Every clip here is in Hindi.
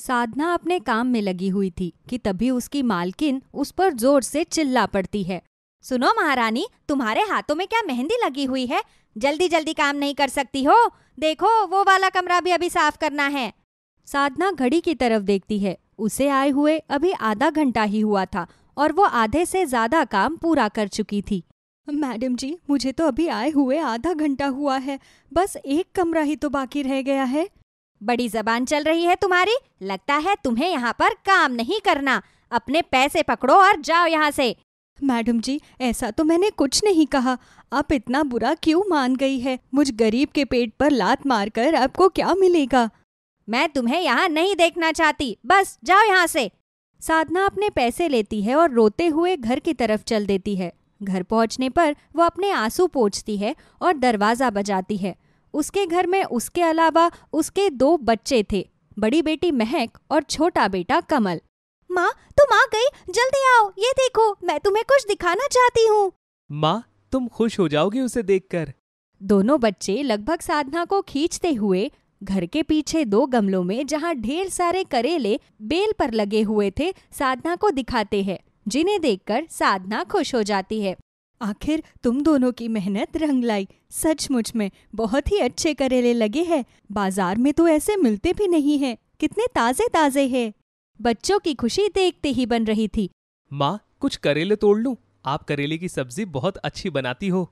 साधना अपने काम में लगी हुई थी कि तभी उसकी मालकिन उस पर जोर से चिल्ला पड़ती है। सुनो महारानी, तुम्हारे हाथों में क्या मेहंदी लगी हुई है? जल्दी जल्दी काम नहीं कर सकती हो? देखो वो वाला कमरा भी अभी साफ करना है। साधना घड़ी की तरफ देखती है। उसे आए हुए अभी आधा घंटा ही हुआ था और वो आधे से ज्यादा काम पूरा कर चुकी थी। मैडम जी, मुझे तो अभी आए हुए आधा घंटा हुआ है, बस एक कमरा ही तो बाकी रह गया है। बड़ी जबान चल रही है तुम्हारी। लगता है तुम्हें यहाँ पर काम नहीं करना। अपने पैसे पकड़ो और जाओ यहाँ से। मैडम जी, ऐसा तो मैंने कुछ नहीं कहा। आप इतना बुरा क्यों मान गई है? मुझ गरीब के पेट पर लात मारकर आपको क्या मिलेगा? मैं तुम्हें यहाँ नहीं देखना चाहती, बस जाओ यहाँ से। साधना अपने पैसे लेती है और रोते हुए घर की तरफ चल देती है। घर पहुंचने पर वो अपने आंसू पोंछती है और दरवाजा बजाती है। उसके घर में उसके अलावा उसके 2 बच्चे थे, बड़ी बेटी महक और छोटा बेटा कमल। माँ, तुम आ गई, जल्दी आओ, ये देखो, मैं तुम्हें कुछ दिखाना चाहती हूँ। माँ, तुम खुश हो जाओगी उसे देखकर। दोनों बच्चे लगभग साधना को खींचते हुए घर के पीछे 2 गमलों में, जहाँ ढेर सारे करेले बेल पर लगे हुए थे, साधना को दिखाते हैं, जिन्हें देखकर साधना खुश हो जाती है। आखिर तुम दोनों की मेहनत रंग लाई। सचमुच में बहुत ही अच्छे करेले लगे हैं। बाजार में तो ऐसे मिलते भी नहीं हैं। कितने ताजे ताजे हैं। बच्चों की खुशी देखते ही बन रही थी। माँ, कुछ करेले तोड़ लूं? आप करेले की सब्जी बहुत अच्छी बनाती हो।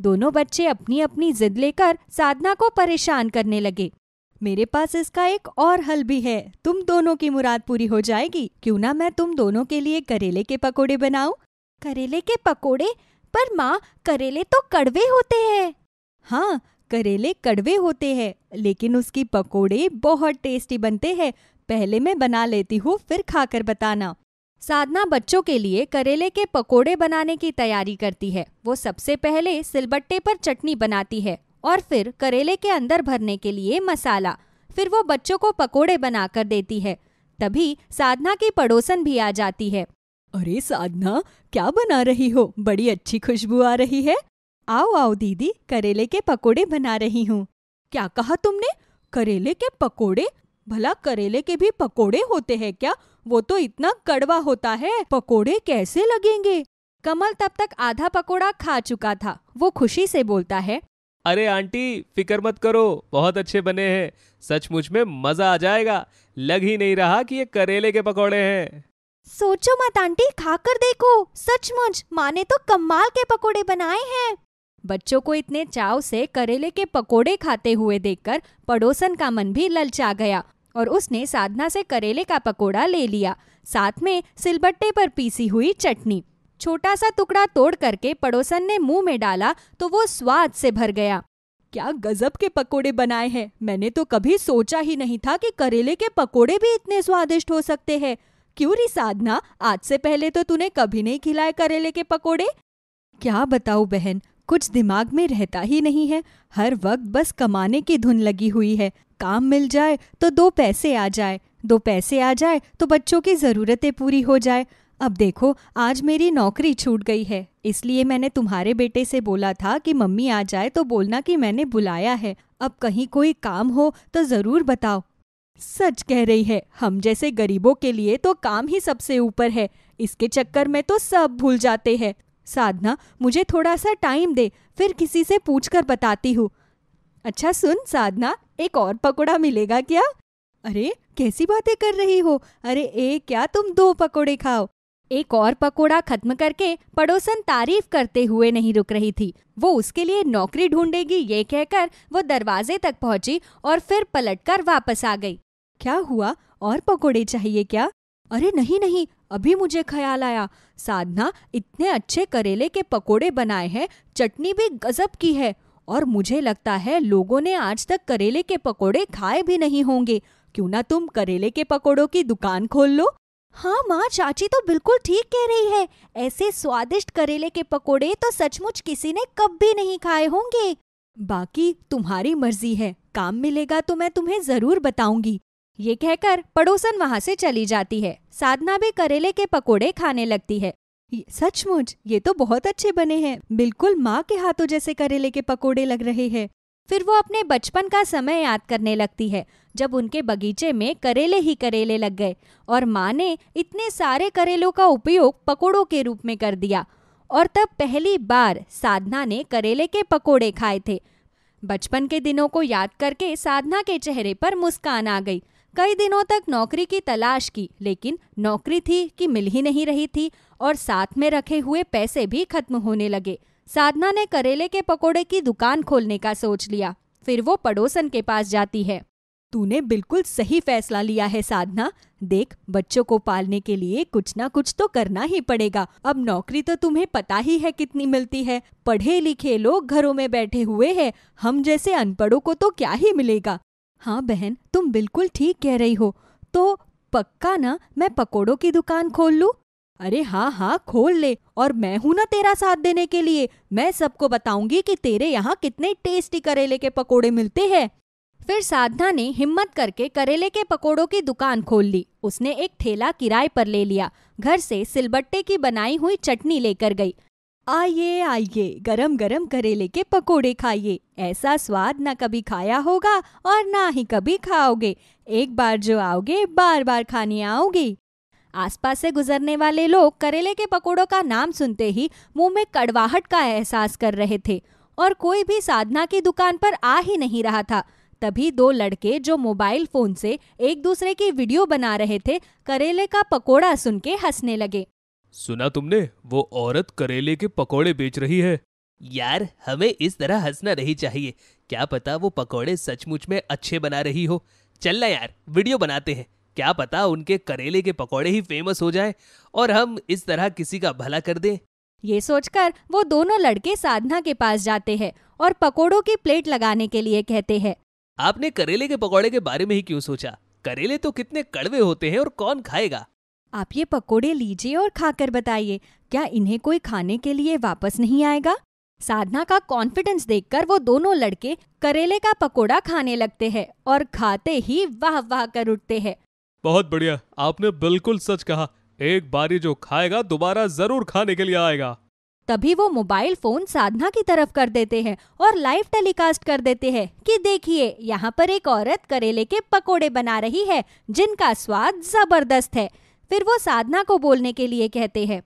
दोनों बच्चे अपनी अपनी जिद लेकर साधना को परेशान करने लगे। मेरे पास इसका एक और हल भी है। तुम दोनों की मुराद पूरी हो जाएगी। क्यों ना मैं तुम दोनों के लिए करेले के पकोड़े बनाऊं? करेले के पकोड़े? पर माँ, करेले तो कड़वे होते हैं। हाँ, करेले कड़वे होते हैं, लेकिन उसकी पकोड़े बहुत टेस्टी बनते हैं। पहले मैं बना लेती हूँ, फिर खाकर बताना। साधना बच्चों के लिए करेले के पकोड़े बनाने की तैयारी करती है। वो सबसे पहले सिलबट्टे पर चटनी बनाती है और फिर करेले के अंदर भरने के लिए मसाला। फिर वो बच्चों को पकोड़े बनाकर देती है। तभी साधना की पड़ोसन भी आ जाती है। अरे साधना, क्या बना रही हो? बड़ी अच्छी खुशबू आ रही है। आओ आओ दीदी, करेले के पकोड़े बना रही हूँ। क्या कहा तुमने? करेले के पकोड़े? भला करेले के भी पकोड़े होते हैं क्या? वो तो इतना कड़वा होता है, पकोड़े कैसे लगेंगे? कमल तब तक आधा पकोड़ा खा चुका था। वो खुशी से बोलता है, अरे आंटी, फिक्र मत करो, बहुत अच्छे बने हैं। सचमुच में मजा आ जाएगा। लग ही नहीं रहा कि ये करेले के पकोड़े हैं। सोचो मत आंटी, खाकर देखो, सचमुच माँ ने तो कमाल के पकोड़े बनाए हैं। बच्चों को इतने चाव से करेले के पकोड़े खाते हुए देखकर पड़ोसन का मन भी ललचा गया और उसने साधना से करेले का पकोड़ा ले लिया, साथ में सिलबट्टे पर पीसी हुई चटनी। छोटा सा टुकड़ा तोड़ करके पड़ोसन ने मुंह में डाला तो वो स्वाद से भर गया। क्या गजब के पकोड़े बनाए हैं। मैंने तो कभी सोचा ही नहीं था कि करेले के पकोड़े भी इतने स्वादिष्ट हो सकते हैं। क्यों री साधना, आज से पहले तो तूने कभी नहीं खिलाए करेले के पकोड़े? क्या बताऊं बहन, कुछ दिमाग में रहता ही नहीं है। हर वक्त बस कमाने की धुन लगी हुई है। काम मिल जाए तो 2 पैसे आ जाए, 2 पैसे आ जाए तो बच्चों की जरूरतें पूरी हो जाए। अब देखो, आज मेरी नौकरी छूट गई है, इसलिए मैंने तुम्हारे बेटे से बोला था कि मम्मी आ जाए तो बोलना कि मैंने बुलाया है। अब कहीं कोई काम हो तो जरूर बताओ। सच कह रही है, हम जैसे गरीबों के लिए तो काम ही सबसे ऊपर है। इसके चक्कर में तो सब भूल जाते हैं। साधना, मुझे थोड़ा सा टाइम दे, फिर किसी से पूछकर बताती हूँ। अच्छा सुन साधना, एक और पकोड़ा मिलेगा क्या? अरे कैसी बातें कर रही हो? अरे एक क्या, तुम 2 पकोड़े खाओ। एक और पकोड़ा खत्म करके पड़ोसन तारीफ करते हुए नहीं रुक रही थी। वो उसके लिए नौकरी ढूंढेगी ये कहकर वो दरवाजे तक पहुंची और फिर पलटकर वापस आ गई। क्या हुआ, और पकोड़े चाहिए क्या? अरे नहीं नहीं, अभी मुझे ख्याल आया। साधना इतने अच्छे करेले के पकोड़े बनाए हैं, चटनी भी गजब की है, और मुझे लगता है लोगों ने आज तक करेले के पकोड़े खाए भी नहीं होंगे। क्यों ना तुम करेले के पकोड़ों की दुकान खोल लो? हाँ माँ, चाची तो बिल्कुल ठीक कह रही है। ऐसे स्वादिष्ट करेले के पकोड़े तो सचमुच किसी ने कभी नहीं खाए होंगे। बाकी तुम्हारी मर्जी है, काम मिलेगा तो मैं तुम्हें जरूर बताऊंगी। ये कहकर पड़ोसन वहां से चली जाती है। साधना भी करेले के पकोड़े खाने लगती है। सचमुच ये तो बहुत अच्छे बने हैं, बिल्कुल माँ के हाथों जैसे करेले के पकोड़े लग रहे हैं। फिर वो अपने बचपन का समय याद करने लगती है, जब उनके बगीचे में करेले ही करेले लग गए और माँ ने इतने सारे करेलों का उपयोग पकोड़ों के रूप में कर दिया। और तब पहली बार साधना ने करेले के पकोड़े खाए थे। बचपन के दिनों को याद करके साधना के चेहरे पर मुस्कान आ गई। कई दिनों तक नौकरी की तलाश की, लेकिन नौकरी थी कि मिल ही नहीं रही थी और साथ में रखे हुए पैसे भी खत्म होने लगे। साधना ने करेले के पकोड़े की दुकान खोलने का सोच लिया। फिर वो पड़ोसन के पास जाती है। तूने बिल्कुल सही फैसला लिया है साधना। देख, बच्चों को पालने के लिए कुछ ना कुछ तो करना ही पड़ेगा। अब नौकरी तो तुम्हें पता ही है कितनी मिलती है। पढ़े लिखे लोग घरों में बैठे हुए हैं, हम जैसे अनपढ़ों को तो क्या ही मिलेगा। हाँ बहन, तुम बिल्कुल ठीक कह रही हो। तो पक्का ना मैं पकोड़ों की दुकान खोल लूं? अरे हाँ हाँ, खोल ले, और मैं हूं ना तेरा साथ देने के लिए। मैं सबको बताऊंगी कि तेरे यहाँ कितने टेस्टी करेले के पकोड़े मिलते हैं। फिर साधना ने हिम्मत करके करेले के पकोड़ों की दुकान खोल ली। उसने एक ठेला किराए पर ले लिया। घर से सिलबट्टे की बनाई हुई चटनी लेकर गई। आइए आइए, गरम गरम करेले के पकोड़े खाइए। ऐसा स्वाद ना कभी खाया होगा और ना ही कभी खाओगे। एक बार जो आओगे, बार बार खाने आओगे। आसपास से गुजरने वाले लोग करेले के पकोड़ों का नाम सुनते ही मुंह में कड़वाहट का एहसास कर रहे थे और कोई भी साधना की दुकान पर आ ही नहीं रहा था। तभी दो लड़के जो मोबाइल फोन से एक दूसरे की वीडियो बना रहे थे, करेले का पकोड़ा सुन के हंसने लगे। सुना तुमने, वो औरत करेले के पकोड़े बेच रही है। यार, हमें इस तरह हंसना नहीं चाहिए। क्या पता वो पकोड़े सचमुच में अच्छे बना रही हो। चल ना यार, वीडियो बनाते हैं। क्या पता उनके करेले के पकोड़े ही फेमस हो जाएं और हम इस तरह किसी का भला कर दें। ये सोचकर वो दोनों लड़के साधना के पास जाते हैं और पकोड़ों की प्लेट लगाने के लिए कहते हैं। आपने करेले के पकोड़े के बारे में ही क्यों सोचा? करेले तो कितने कड़वे होते हैं और कौन खाएगा? आप ये पकोड़े लीजिए और खाकर बताइए, क्या इन्हें कोई खाने के लिए वापस नहीं आएगा? साधना का कॉन्फिडेंस देखकर वो दोनों लड़के करेले का पकोड़ा खाने लगते हैं और खाते ही वाह वाह कर उठते हैं। बहुत बढ़िया, आपने बिल्कुल सच कहा। एक बारी जो खाएगा दोबारा जरूर खाने के लिए आएगा। तभी वो मोबाइल फोन साधना की तरफ कर देते हैं और लाइव टेलीकास्ट कर देते हैं कि देखिए, यहाँ पर एक औरत करेले के पकोड़े बना रही है जिनका स्वाद जबरदस्त है। फिर वो साधना को बोलने के लिए कहते हैं।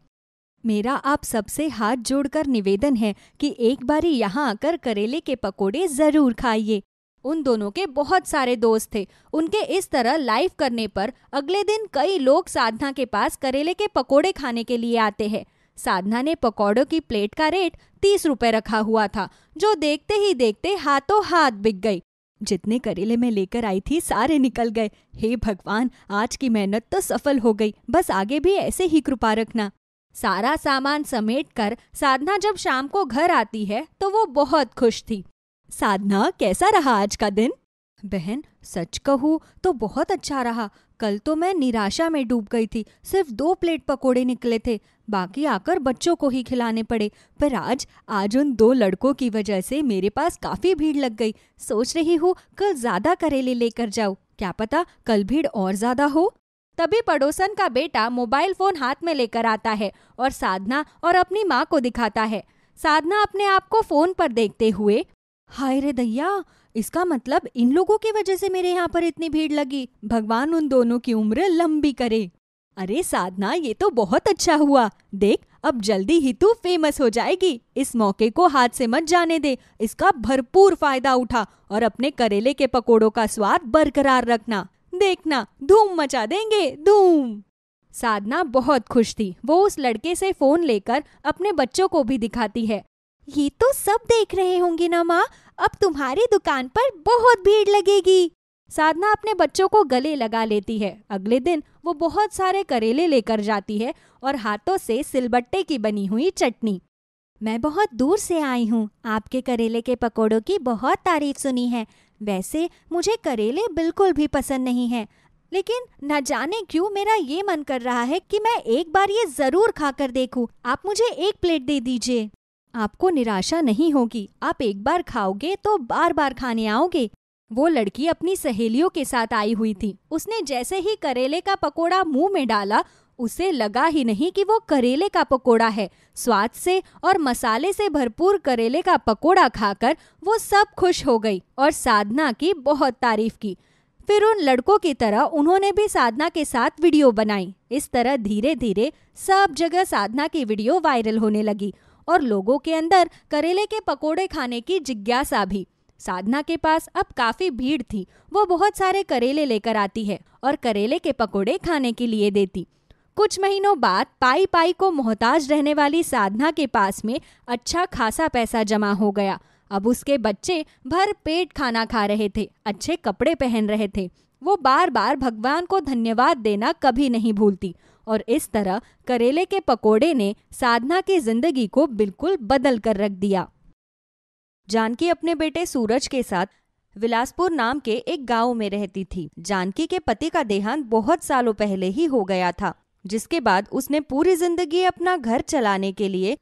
मेरा आप सबसे हाथ जोड़कर निवेदन है कि एक बारी यहाँ आकर करेले के पकोड़े जरूर खाइए। उन दोनों के बहुत सारे दोस्त थे। उनके इस तरह लाइव करने पर अगले दिन कई लोग साधना के पास करेले के पकोड़े खाने के लिए आते हैं। साधना ने पकौड़ों की प्लेट का रेट 30 रुपए रखा हुआ था, जो देखते ही देखते हाथों हाथ बिक गई। जितने करेले मैं लेकर आई थी सारे निकल गए। हे भगवान, आज की मेहनत तो सफल हो गई। बस आगे भी ऐसे ही कृपा रखना। सारा सामान समेटकर साधना जब शाम को घर आती है तो वो बहुत खुश थी। साधना, कैसा रहा आज का दिन? बहन, सच कहूँ तो बहुत अच्छा रहा। कल तो मैं निराशा में डूब गई थी। सिर्फ 2 प्लेट पकोड़े निकले थे, बाकी आकर बच्चों को ही खिलाने पड़े। पर आज उन 2 लड़कों की वजह से मेरे पास काफी भीड़ लग गई। सोच रही हूँ कल ज्यादा करेले लेकर जाऊँ, क्या पता कल भीड़ और ज्यादा हो। तभी पड़ोसन का बेटा मोबाइल फोन हाथ में लेकर आता है और साधना और अपनी माँ को दिखाता है। साधना अपने आप को फोन पर देखते हुए, हाय रे दैया, इसका मतलब इन लोगों की वजह से मेरे यहाँ पर इतनी भीड़ लगी। भगवान उन दोनों की उम्र लंबी करे। अरे साधना, ये तो बहुत अच्छा हुआ। देख, अब जल्दी ही तू फेमस हो जाएगी। इस मौके को हाथ से मत जाने दे। इसका भरपूर फायदा उठा और अपने करेले के पकोड़ों का स्वाद बरकरार रखना। देखना, धूम मचा देंगे, धूम। साधना बहुत खुश थी। वो उस लड़के से फोन लेकर अपने बच्चों को भी दिखाती है। ये तो सब देख रहे होंगे ना माँ, अब तुम्हारी दुकान पर बहुत भीड़ लगेगी। साधना अपने बच्चों को गले लगा लेती है। अगले दिन वो बहुत सारे करेले लेकर जाती है और हाथों से सिलबट्टे की बनी हुई चटनी। मैं बहुत दूर से आई हूँ। आपके करेले के पकोड़ों की बहुत तारीफ सुनी है। वैसे मुझे करेले बिल्कुल भी पसंद नहीं है, लेकिन न जाने क्यों मेरा ये मन कर रहा है कि मैं एक बार ये जरूर खाकर देखूं। आप मुझे 1 प्लेट दे दीजिए। आपको निराशा नहीं होगी। आप एक बार खाओगे तो बार बार खाने आओगे। वो लड़की अपनी सहेलियों के साथ आई हुई थी। उसने जैसे ही करेले का पकोड़ा मुंह में डाला, उसे लगा ही नहीं कि वो करेले का पकोड़ा है। स्वाद से और मसाले से भरपूर करेले का पकोड़ा खाकर वो सब खुश हो गई और साधना की बहुत तारीफ की। फिर उन लड़कों की तरह उन्होंने भी साधना के साथ वीडियो बनाई। इस तरह धीरे धीरे सब जगह साधना की वीडियो वायरल होने लगी और लोगों के अंदर करेले के पकोड़े खाने की जिज्ञासा भी। साधना के पास अब काफी भीड़ थी। वो बहुत सारे करेले लेकर आती है और करेले के पकोड़े खाने के लिए देती। कुछ महीनों बाद पाई पाई को मोहताज रहने वाली साधना के पास में अच्छा खासा पैसा जमा हो गया। अब उसके बच्चे भर पेट खाना खा रहे थे, अच्छे कपड़े पहन रहे थे। वो बार बार भगवान को धन्यवाद देना कभी नहीं भूलती और इस तरह करेले के पकोड़े ने साधना की जिंदगी को बिल्कुल बदल कर रख दिया। जानकी अपने बेटे सूरज के साथ विलासपुर नाम के एक गांव में रहती थी। जानकी के पति का देहांत बहुत सालों पहले ही हो गया था, जिसके बाद उसने पूरी जिंदगी अपना घर चलाने के लिए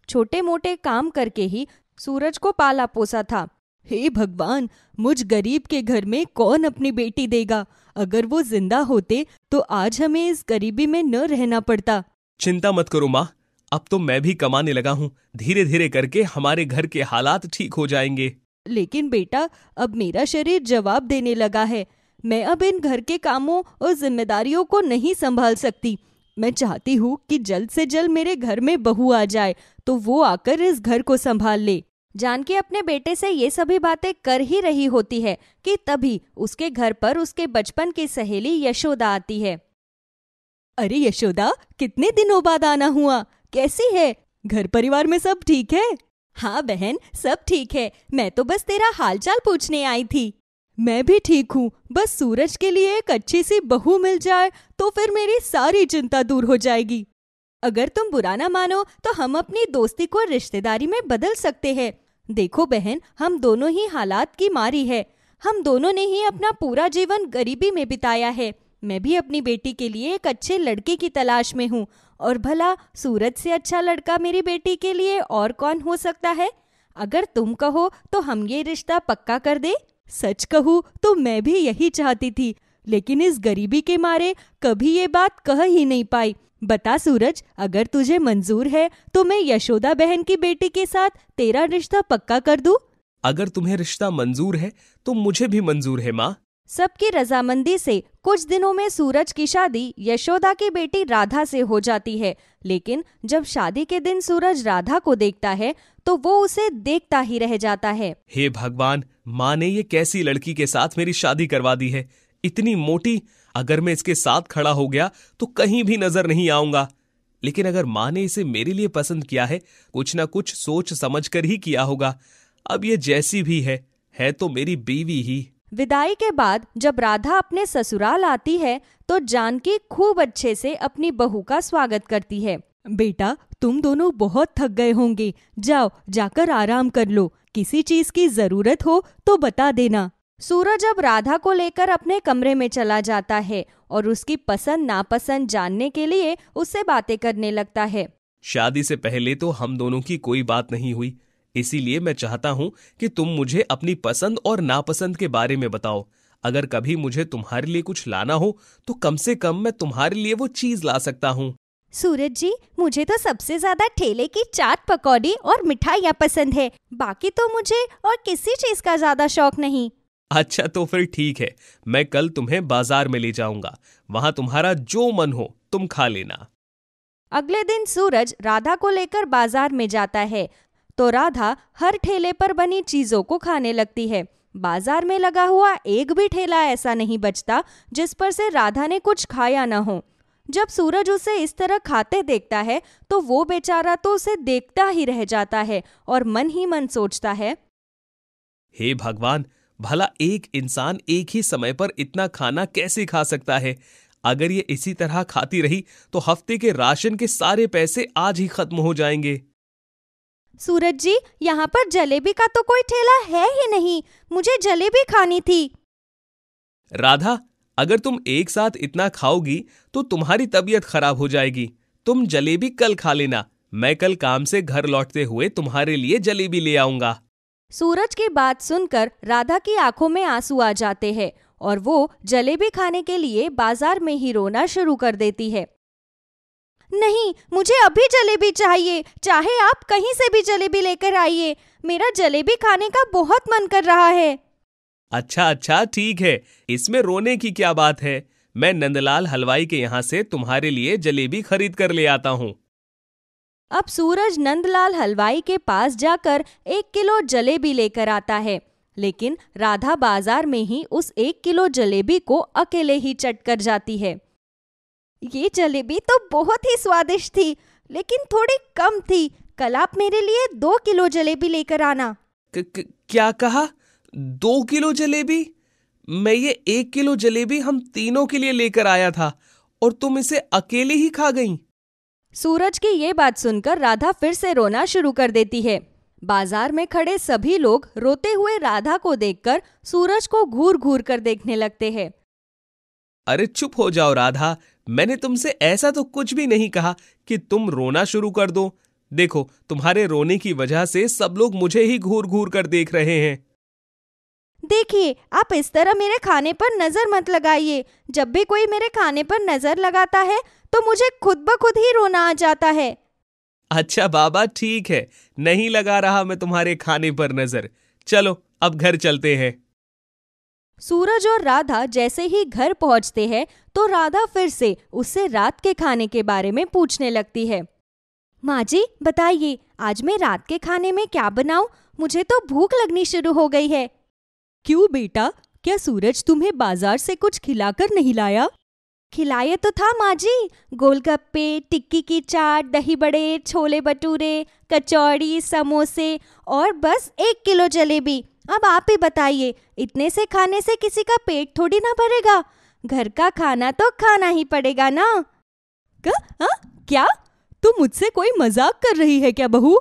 छोटे मोटे काम करके ही सूरज को पाला पोसा था। हे भगवान, मुझ गरीब के घर में कौन अपनी बेटी देगा? अगर वो जिंदा होते तो आज हमें इस गरीबी में न रहना पड़ता। चिंता मत करो माँ, अब तो मैं भी कमाने लगा हूँ। धीरे धीरे करके हमारे घर के हालात ठीक हो जाएंगे। लेकिन बेटा, अब मेरा शरीर जवाब देने लगा है। मैं अब इन घर के कामों और जिम्मेदारियों को नहीं संभाल सकती। मैं चाहती हूँ कि जल्द से जल्द मेरे घर में बहू आ जाए तो वो आकर इस घर को संभाल ले। जानकी अपने बेटे से ये सभी बातें कर ही रही होती है कि तभी उसके घर पर उसके बचपन की सहेली यशोदा आती है। अरे यशोदा, कितने दिनों बाद आना हुआ, कैसी है? घर परिवार में सब ठीक है? हाँ बहन, सब ठीक है। मैं तो बस तेरा हालचाल पूछने आई थी। मैं भी ठीक हूँ। बस सूरज के लिए एक अच्छी सी बहू मिल जाए तो फिर मेरी सारी चिंता दूर हो जाएगी। अगर तुम बुरा ना मानो तो हम अपनी दोस्ती को रिश्तेदारी में बदल सकते हैं। देखो बहन, हम दोनों ही हालात की मारी है। हम दोनों ने ही अपना पूरा जीवन गरीबी में बिताया है। मैं भी अपनी बेटी के लिए एक अच्छे लड़के की तलाश में हूँ और भला सूरज से अच्छा लड़का मेरी बेटी के लिए और कौन हो सकता है? अगर तुम कहो तो हम ये रिश्ता पक्का कर दे। सच कहूँ तो मैं भी यही चाहती थी, लेकिन इस गरीबी के मारे कभी ये बात कह ही नहीं पाई। बता सूरज, अगर तुझे मंजूर है तो मैं यशोदा बहन की बेटी के साथ तेरा रिश्ता पक्का कर दूं। अगर तुम्हें रिश्ता मंजूर है तो मुझे भी मंजूर है माँ। सबकी रजामंदी से कुछ दिनों में सूरज की शादी यशोदा की बेटी राधा से हो जाती है। लेकिन जब शादी के दिन सूरज राधा को देखता है तो वो उसे देखता ही रह जाता है। हे भगवान, माँ ने ये कैसी लड़की के साथ मेरी शादी करवा दी है? इतनी मोटी, अगर मैं इसके साथ खड़ा हो गया तो कहीं भी नजर नहीं आऊंगा। लेकिन अगर माँ ने इसे मेरे लिए पसंद किया है, कुछ ना कुछ सोच समझ कर ही किया होगा। अब ये जैसी भी है तो मेरी बीवी ही। विदाई के बाद जब राधा अपने ससुराल आती है तो जानकी खूब अच्छे से अपनी बहू का स्वागत करती है। बेटा, तुम दोनों बहुत थक गए होंगे, जाओ जाकर आराम कर लो। किसी चीज की जरूरत हो तो बता देना। सूरज अब राधा को लेकर अपने कमरे में चला जाता है और उसकी पसंद नापसंद जानने के लिए उससे बातें करने लगता है। शादी से पहले तो हम दोनों की कोई बात नहीं हुई, इसीलिए मैं चाहता हूँ कि तुम मुझे अपनी पसंद और नापसंद के बारे में बताओ। अगर कभी मुझे तुम्हारे लिए कुछ लाना हो तो कम से कम मैं तुम्हारे लिए वो चीज ला सकता हूँ। सूरज जी, मुझे तो सबसे ज्यादा ठेले की चाट पकौड़ी और मिठाइयाँ पसंद है। बाकी तो मुझे और किसी चीज का ज्यादा शौक नहीं। अच्छा तो फिर ठीक है, मैं कल तुम्हें बाजार में ले जाऊंगा। वहां तुम्हारा जो मन हो तुम खा लेना। अगले दिन सूरज राधा को लेकर बाजार में जाता है तो राधा हर ठेले पर बनी चीजों को खाने लगती है। बाजार में लगा हुआ एक भी ठेला ऐसा नहीं बचता जिस पर से राधा ने कुछ खाया न हो। जब सूरज उसे इस तरह खाते देखता है तो वो बेचारा तो उसे देखता ही रह जाता है और मन ही मन सोचता है, हे भगवान, भला एक इंसान एक ही समय पर इतना खाना कैसे खा सकता है? अगर ये इसी तरह खाती रही तो हफ्ते के राशन के सारे पैसे आज ही खत्म हो जाएंगे। सूरज जी, यहाँ पर जलेबी का तो कोई ठेला है ही नहीं। मुझे जलेबी खानी थी। राधा, अगर तुम एक साथ इतना खाओगी तो तुम्हारी तबीयत खराब हो जाएगी। तुम जलेबी कल खा लेना, मैं कल काम से घर लौटते हुए तुम्हारे लिए जलेबी ले आऊंगा। सूरज की बात सुनकर राधा की आंखों में आंसू आ जाते हैं और वो जलेबी खाने के लिए बाजार में ही रोना शुरू कर देती है। नहीं, मुझे अभी जलेबी चाहिए, चाहे आप कहीं से भी जलेबी लेकर आइए। मेरा जलेबी खाने का बहुत मन कर रहा है। अच्छा अच्छा ठीक है, इसमें रोने की क्या बात है। मैं नंदलाल हलवाई के यहाँ से तुम्हारे लिए जलेबी खरीद कर ले आता हूँ। अब सूरज नंदलाल हलवाई के पास जाकर 1 किलो जलेबी लेकर आता है, लेकिन राधा बाजार में ही उस 1 किलो जलेबी को अकेले ही चट कर जाती है। ये जलेबी तो बहुत ही स्वादिष्ट थी, लेकिन थोड़ी कम थी। कल आप मेरे लिए 2 किलो जलेबी लेकर आना। क्या कहा? 2 किलो जलेबी? मैं ये 1 किलो जलेबी हम तीनों के लिए लेकर आया था और तुम इसे अकेले ही खा गईं। सूरज की ये बात सुनकर राधा फिर से रोना शुरू कर देती है। बाजार में खड़े सभी लोग रोते हुए राधा को देखकर सूरज को घूर घूर कर देखने लगते हैं। अरे चुप हो जाओ राधा, मैंने तुमसे ऐसा तो कुछ भी नहीं कहा कि तुम रोना शुरू कर दो। देखो, तुम्हारे रोने की वजह से सब लोग मुझे ही घूर घूर कर देख रहे हैं। देखिए, आप इस तरह मेरे खाने पर नजर मत लगाइए। जब भी कोई मेरे खाने पर नजर लगाता है तो मुझे खुद ब खुद ही रोना आ जाता है। अच्छा बाबा ठीक है, नहीं लगा रहा मैं तुम्हारे खाने पर नजर। चलो अब घर चलते हैं। सूरज और राधा जैसे ही घर पहुंचते हैं तो राधा फिर से उससे रात के खाने के बारे में पूछने लगती है। माँ जी बताइए, आज मैं रात के खाने में क्या बनाऊं? मुझे तो भूख लगनी शुरू हो गई है। क्यों बेटा, क्या सूरज तुम्हें बाजार से कुछ खिलाकर नहीं लाया? खिलाए तो था माँ जी, गोलगप्पे, टिक्की की चाट, दही बड़े, छोले भटूरे, कचौड़ी, समोसे और बस 1 किलो जलेबी। अब आप ही बताइए, इतने से खाने से किसी का पेट थोड़ी ना भरेगा। घर का खाना तो खाना ही पड़ेगा ना। क्या तुम मुझसे कोई मजाक कर रही है क्या बहू?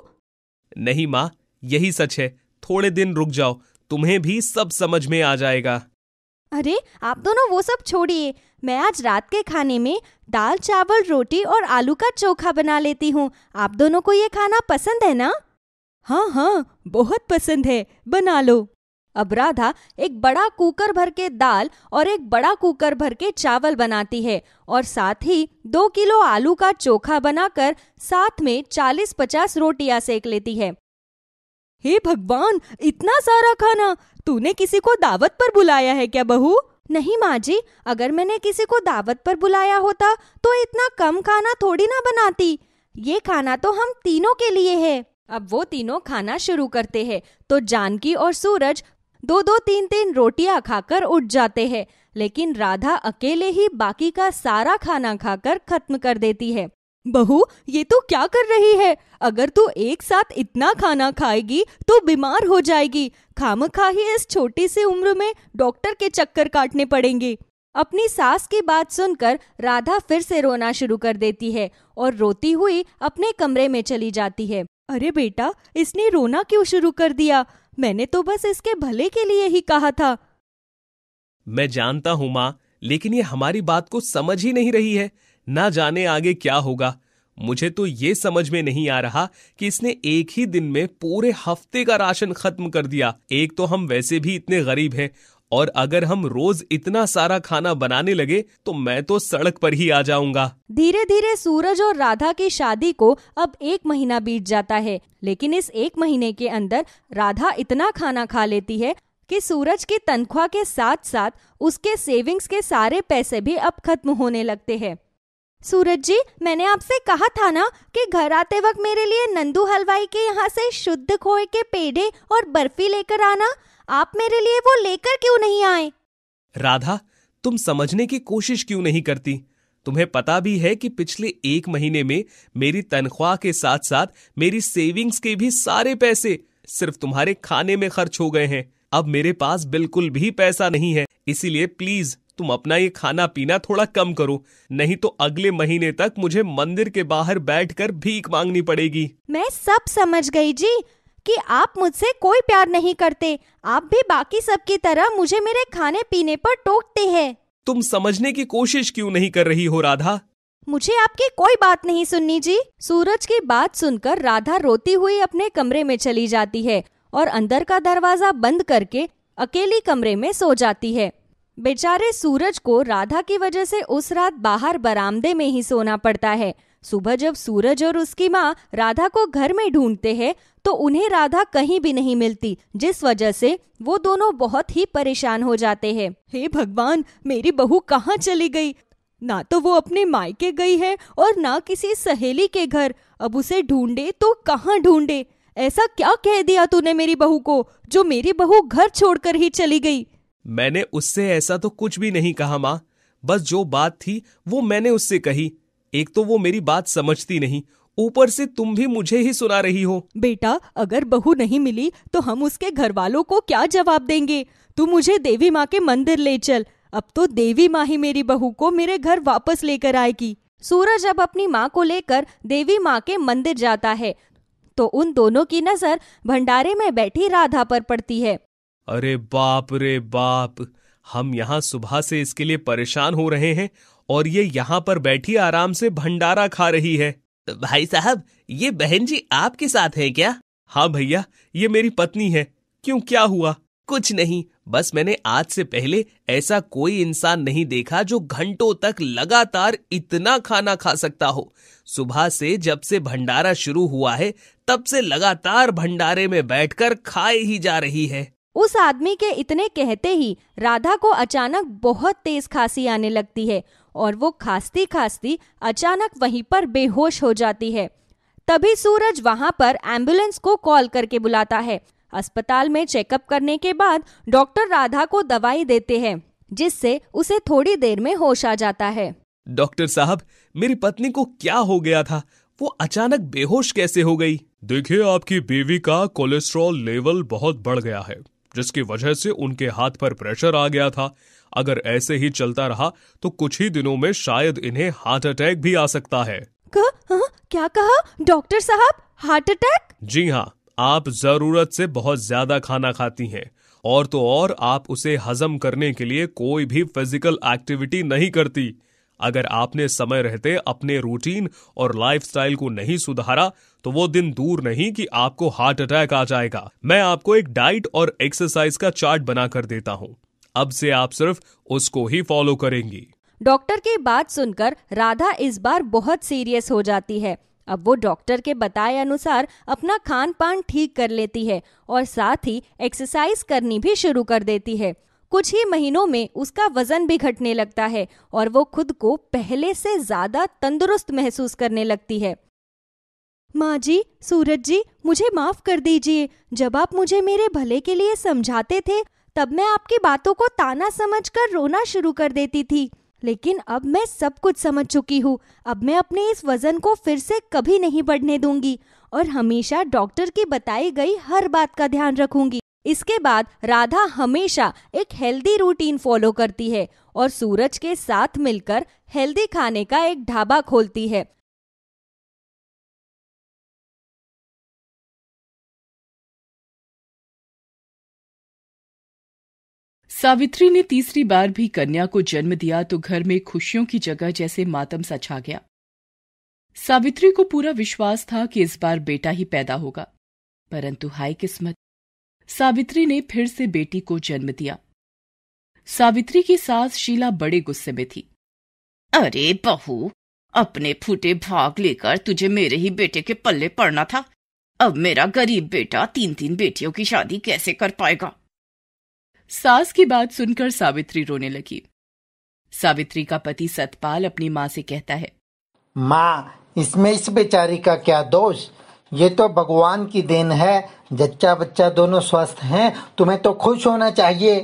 नहीं माँ, यही सच है। थोड़े दिन रुक जाओ, तुम्हें भी सब समझ में आ जाएगा। अरे आप दोनों वो सब छोड़िए, मैं आज रात के खाने में दाल, चावल, रोटी और आलू का चोखा बना लेती हूँ। आप दोनों को ये खाना पसंद है ना? हाँ हाँ, बहुत पसंद है, बना लो। अब राधा एक बड़ा कुकर भर के दाल और एक बड़ा कुकर भर के चावल बनाती है और साथ ही 2 किलो आलू का चोखा बनाकर साथ में 40-50 रोटियां सेक लेती है। हे भगवान, इतना सारा खाना! तूने किसी को दावत पर बुलाया है क्या बहू? नहीं माँ जी, अगर मैंने किसी को दावत पर बुलाया होता तो इतना कम खाना थोड़ी ना बनाती। ये खाना तो हम तीनों के लिए है। अब वो तीनों खाना शुरू करते हैं तो जानकी और सूरज 2-2, 3-3 रोटियां खाकर उठ जाते हैं, लेकिन राधा अकेले ही बाकी का सारा खाना खाकर खत्म कर देती है। बहू, ये तू क्या कर रही है? अगर तू एक साथ इतना खाना खाएगी तो बीमार हो जाएगी। खामखा ही इस छोटी सी उम्र में डॉक्टर के चक्कर काटने पड़ेंगे। अपनी सास की बात सुनकर राधा फिर से रोना शुरू कर देती है और रोती हुई अपने कमरे में चली जाती है। अरे बेटा, इसने रोना क्यों शुरू कर दिया? मैंने तो बस इसके भले के लिए ही कहा था। मैं जानता हूं माँ, लेकिन ये हमारी बात को समझ ही नहीं रही है। ना जाने आगे क्या होगा। मुझे तो ये समझ में नहीं आ रहा कि इसने एक ही दिन में पूरे हफ्ते का राशन खत्म कर दिया। एक तो हम वैसे भी इतने गरीब हैं, और अगर हम रोज इतना सारा खाना बनाने लगे तो मैं तो सड़क पर ही आ जाऊंगा। धीरे धीरे सूरज और राधा की शादी को अब 1 महीना बीत जाता है, लेकिन इस 1 महीने के अंदर राधा इतना खाना खा लेती है कि सूरज की तनख्वाह के साथ साथ उसके सेविंग्स के सारे पैसे भी अब खत्म होने लगते हैं। सूरज जी, मैंने आपसे कहा था ना कि घर आते वक्त मेरे लिए नंदू हलवाई के यहाँ से शुद्ध खोए के पेड़े और बर्फी लेकर आना। आप मेरे लिए वो लेकर क्यों नहीं आए? राधा, तुम समझने की कोशिश क्यों नहीं करती? तुम्हें पता भी है कि पिछले 1 महीने में मेरी तनख्वाह के साथ साथ मेरी सेविंग्स के भी सारे पैसे सिर्फ तुम्हारे खाने में खर्च हो गए हैं। अब मेरे पास बिल्कुल भी पैसा नहीं है, इसीलिए प्लीज तुम अपना ये खाना पीना थोड़ा कम करो, नहीं तो अगले महीने तक मुझे मंदिर के बाहर बैठकर भीख मांगनी पड़ेगी। मैं सब समझ गई जी कि आप मुझसे कोई प्यार नहीं करते। आप भी बाकी सब की तरह मुझे मेरे खाने पीने पर टोकते हैं। तुम समझने की कोशिश क्यों नहीं कर रही हो राधा? मुझे आपकी कोई बात नहीं सुननी जी। सूरज की बात सुनकर राधा रोती हुई अपने कमरे में चली जाती है और अंदर का दरवाजा बंद करके अकेली कमरे में सो जाती है। बेचारे सूरज को राधा की वजह से उस रात बाहर बरामदे में ही सोना पड़ता है। सुबह जब सूरज और उसकी माँ राधा को घर में ढूंढते हैं तो उन्हें राधा कहीं भी नहीं मिलती, जिस वजह से वो दोनों बहुत ही परेशान हो जाते हैं। हे भगवान, मेरी बहू कहाँ चली गई? ना तो वो अपने मायके गई है और ना किसी सहेली के घर। अब उसे ढूंढे तो कहाँ ढूंढे? ऐसा क्या कह दिया तूने मेरी बहू को, जो मेरी बहू घर छोड़कर ही चली गई? मैंने उससे ऐसा तो कुछ भी नहीं कहा माँ, बस जो बात थी वो मैंने उससे कही। एक तो वो मेरी बात समझती नहीं, ऊपर से तुम भी मुझे ही सुना रही हो। बेटा, अगर बहू नहीं मिली तो हम उसके घर वालों को क्या जवाब देंगे? तू मुझे देवी माँ के मंदिर ले चल। अब तो देवी माँ ही मेरी बहू को मेरे घर वापस लेकर आएगी। सूरज अब अपनी माँ को लेकर देवी माँ के मंदिर जाता है तो उन दोनों की नजर भंडारे में बैठी राधा पर पड़ती है। अरे बाप रे बाप, हम यहाँ सुबह से इसके लिए परेशान हो रहे हैं और ये यहाँ पर बैठी आराम से भंडारा खा रही है। भाई साहब, ये बहन जी आपके साथ हैं क्या? हाँ भैया, ये मेरी पत्नी है। क्यों, क्या हुआ? कुछ नहीं, बस मैंने आज से पहले ऐसा कोई इंसान नहीं देखा जो घंटों तक लगातार इतना खाना खा सकता हो। सुबह से जब से भंडारा शुरू हुआ है तब से लगातार भंडारे में बैठकर खाए ही जा रही है। उस आदमी के इतने कहते ही राधा को अचानक बहुत तेज खांसी आने लगती है और वो खांसती खांसती अचानक वहीं पर बेहोश हो जाती है। तभी सूरज वहां पर एम्बुलेंस को कॉल करके बुलाता है। अस्पताल में चेकअप करने के बाद डॉक्टर राधा को दवाई देते हैं, जिससे उसे थोड़ी देर में होश आ जाता है। डॉक्टर साहब, मेरी पत्नी को क्या हो गया था? वो अचानक बेहोश कैसे हो गई? देखिए, आपकी बीवी का कोलेस्ट्रॉल लेवल बहुत बढ़ गया है, जिसकी वजह से उनके हाथ पर प्रेशर आ गया था। अगर ऐसे ही चलता रहा तो कुछ ही दिनों में शायद इन्हें हार्ट अटैक भी आ सकता है। क्या कहा डॉक्टर साहब? Heart attack? जी हाँ, आप जरूरत से बहुत ज्यादा खाना खाती हैं और तो और आप उसे हजम करने के लिए कोई भी फिजिकल एक्टिविटी नहीं करती। अगर आपने समय रहते अपने रूटीन और लाइफस्टाइल को नहीं सुधारा तो वो दिन दूर नहीं कि आपको हार्ट अटैक आ जाएगा। मैं आपको एक डाइट और एक्सरसाइज का चार्ट बना कर देता हूँ, अब से आप सिर्फ उसको ही फॉलो करेंगी। डॉक्टर की बात सुनकर राधा इस बार बहुत सीरियस हो जाती है। अब वो डॉक्टर के बताए अनुसार अपना खान पान ठीक कर लेती है और साथ ही एक्सरसाइज करनी भी शुरू कर देती है। कुछ ही महीनों में उसका वजन भी घटने लगता है और वो खुद को पहले से ज्यादा तंदुरुस्त महसूस करने लगती है। माँ जी, सूरज जी, मुझे माफ कर दीजिए। जब आप मुझे मेरे भले के लिए समझाते थे तब मैं आपकी बातों को ताना समझकर रोना शुरू कर देती थी, लेकिन अब मैं सब कुछ समझ चुकी हूँ। अब मैं अपने इस वजन को फिर से कभी नहीं बढ़ने दूंगी और हमेशा डॉक्टर की बताई गई हर बात का ध्यान रखूंगी। इसके बाद राधा हमेशा एक हेल्दी रूटीन फॉलो करती है और सूरज के साथ मिलकर हेल्दी खाने का एक ढाबा खोलती है। सावित्री ने तीसरी बार भी कन्या को जन्म दिया तो घर में खुशियों की जगह जैसे मातम सा छा गया। सावित्री को पूरा विश्वास था कि इस बार बेटा ही पैदा होगा, परंतु हाय किस्मत, सावित्री ने फिर से बेटी को जन्म दिया। सावित्री की सास शीला बड़े गुस्से में थी। अरे बहू, अपने फूटे भाग लेकर तुझे मेरे ही बेटे के पल्ले पड़ना था। अब मेरा गरीब बेटा 3-3 बेटियों की शादी कैसे कर पाएगा? सास की बात सुनकर सावित्री रोने लगी। सावित्री का पति सतपाल अपनी माँ से कहता है, माँ, इसमें इस बेचारी का क्या दोष? ये तो भगवान की देन है। जच्चा बच्चा दोनों स्वस्थ हैं, तुम्हें तो खुश होना चाहिए।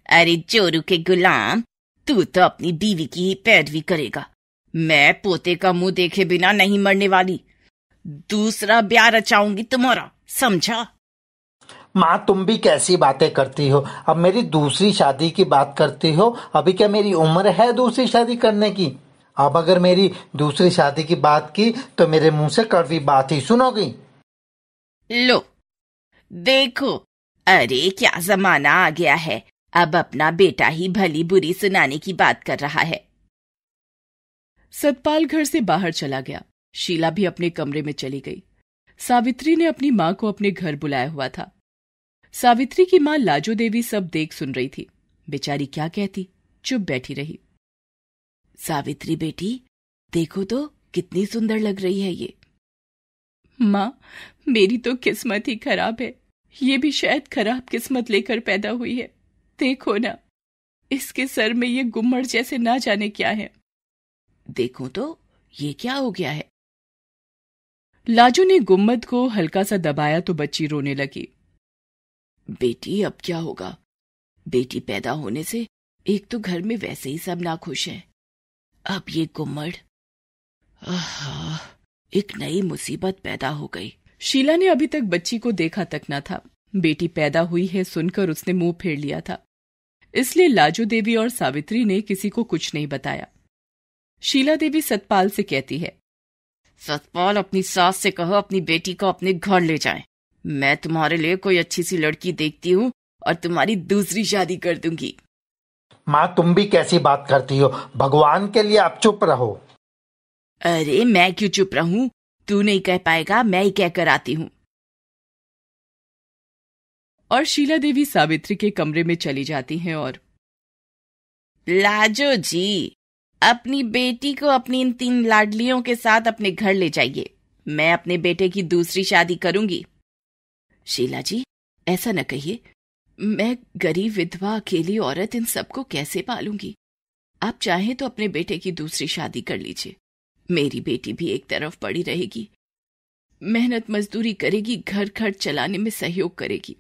अरे जोरू के गुलाम, तू तो अपनी बीवी की ही पैरवी करेगा। मैं पोते का मुंह देखे बिना नहीं मरने वाली। दूसरा ब्याह रचाऊंगी तुम्हारा, समझा? माँ, तुम भी कैसी बातें करती हो? अब मेरी दूसरी शादी की बात करती हो? अभी क्या मेरी उम्र है दूसरी शादी करने की? अब अगर मेरी दूसरी शादी की बात की तो मेरे मुंह से कड़वी बात ही सुनोगी। लो देखो, अरे क्या जमाना आ गया है। अब अपना बेटा ही भली बुरी सुनाने की बात कर रहा है। सतपाल घर से बाहर चला गया। शीला भी अपने कमरे में चली गई। सावित्री ने अपनी माँ को अपने घर बुलाया हुआ था। सावित्री की माँ लाजो देवी सब देख सुन रही थी। बेचारी क्या कहती, चुप बैठी रही। सावित्री बेटी, देखो तो कितनी सुंदर लग रही है ये। माँ, मेरी तो किस्मत ही खराब है। ये भी शायद खराब किस्मत लेकर पैदा हुई है। देखो ना, इसके सर में ये गुम्मड़ जैसे ना जाने क्या है। देखो तो ये क्या हो गया है। लाजो ने गुम्मद को हल्का सा दबाया तो बच्ची रोने लगी। बेटी, अब क्या होगा? बेटी पैदा होने से एक तो घर में वैसे ही सब नाखुश हैं, अब ये गुम्मड़। आहा, एक नई मुसीबत पैदा हो गई। शीला ने अभी तक बच्ची को देखा तक न था। बेटी पैदा हुई है सुनकर उसने मुंह फेर लिया था, इसलिए लाजो देवी और सावित्री ने किसी को कुछ नहीं बताया। शीला देवी सतपाल से कहती है, सतपाल, अपनी सास से कहो अपनी बेटी को अपने घर ले जाए। मैं तुम्हारे लिए कोई अच्छी सी लड़की देखती हूँ और तुम्हारी दूसरी शादी कर दूंगी। माँ, तुम भी कैसी बात करती हो? भगवान के लिए आप चुप रहो। अरे मैं क्यों चुप रहूं? तू नहीं कह पाएगा, मैं ही कह कर आती हूँ। और शीला देवी सावित्री के कमरे में चली जाती हैं और लाजो जी, अपनी बेटी को अपनी इन 3 लाडलियों के साथ अपने घर ले जाइए। मैं अपने बेटे की दूसरी शादी करूंगी। शीला जी, ऐसा न कहिए। मैं गरीब विधवा अकेली औरत इन सबको कैसे पालूंगी? आप चाहें तो अपने बेटे की दूसरी शादी कर लीजिए। मेरी बेटी भी एक तरफ पड़ी रहेगी, मेहनत मजदूरी करेगी, घर खर्च चलाने में सहयोग करेगी।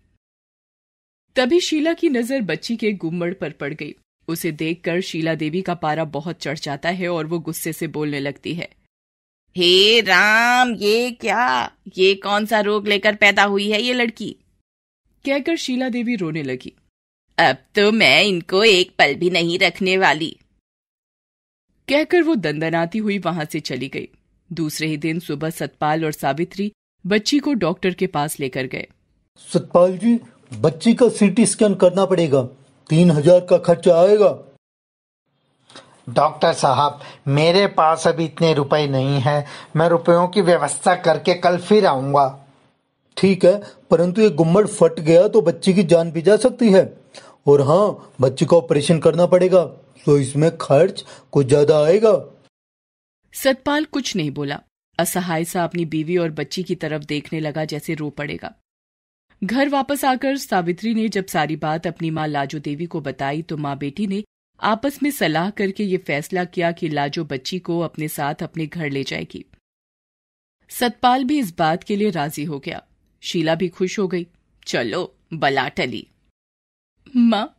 तभी शीला की नजर बच्ची के गुम्मड़ पर पड़ गई। उसे देखकर शीला देवी का पारा बहुत चढ़ जाता है और वो गुस्से से बोलने लगती है, हे राम, ये क्या? ये कौन सा रोग लेकर पैदा हुई है ये लड़की? कहकर शीला देवी रोने लगी। अब तो मैं इनको एक पल भी नहीं रखने वाली। कहकर वो दंदनाती हुई वहां से चली गई। दूसरे ही दिन सुबह सतपाल और सावित्री बच्ची को डॉक्टर के पास लेकर गए। सतपाल जी, बच्ची का सीटी स्कैन करना पड़ेगा, 3000 का खर्चा आएगा। डॉक्टर साहब, मेरे पास अभी इतने रुपए नहीं है। मैं रुपयों की व्यवस्था करके कल फिर आऊंगा। ठीक है, परंतु ये गुम्मड़ फट गया तो बच्ची की जान भी जा सकती है। और हाँ, बच्ची का ऑपरेशन करना पड़ेगा, तो इसमें खर्च कुछ ज्यादा आएगा। सतपाल कुछ नहीं बोला। असहाय सा अपनी बीवी और बच्ची की तरफ देखने लगा जैसे रो पड़ेगा। घर वापस आकर सावित्री ने जब सारी बात अपनी माँ लाजो देवी को बताई तो माँ बेटी ने आपस में सलाह करके ये फैसला किया कि लाजो बच्ची को अपने साथ अपने घर ले जाएगी। सतपाल भी इस बात के लिए राजी हो गया। शीला भी खुश हो गई। चलो, बला टली। माँ,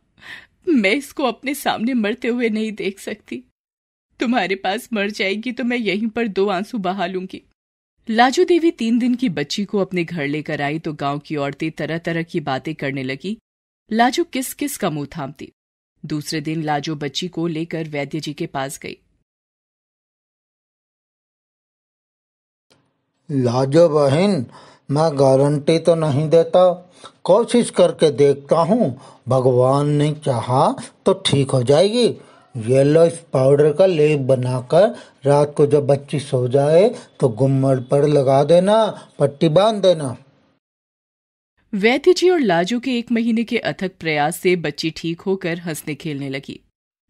मैं इसको अपने सामने मरते हुए नहीं देख सकती। तुम्हारे पास मर जाएगी तो मैं यहीं पर 2 आंसू बहा लूंगी। लाजो देवी 3 दिन की बच्ची को अपने घर लेकर आई तो गांव की औरतें तरह तरह की बातें करने लगी। लाजो किस किस का मुंह थामती। दूसरे दिन लाजो बच्ची को लेकर वैद्य जी के पास गई। लाजो बहन, मैं गारंटी तो नहीं देता, कोशिश करके देखता हूँ। भगवान ने चाहा तो ठीक हो जाएगी। ये लो, इस पाउडर का लेप बनाकर रात को जब बच्ची सो जाए तो गुम्मड़ पर लगा देना, पट्टी बांध देना। वैद्य जी और लाजो के 1 महीने के अथक प्रयास से बच्ची ठीक होकर हंसने खेलने लगी।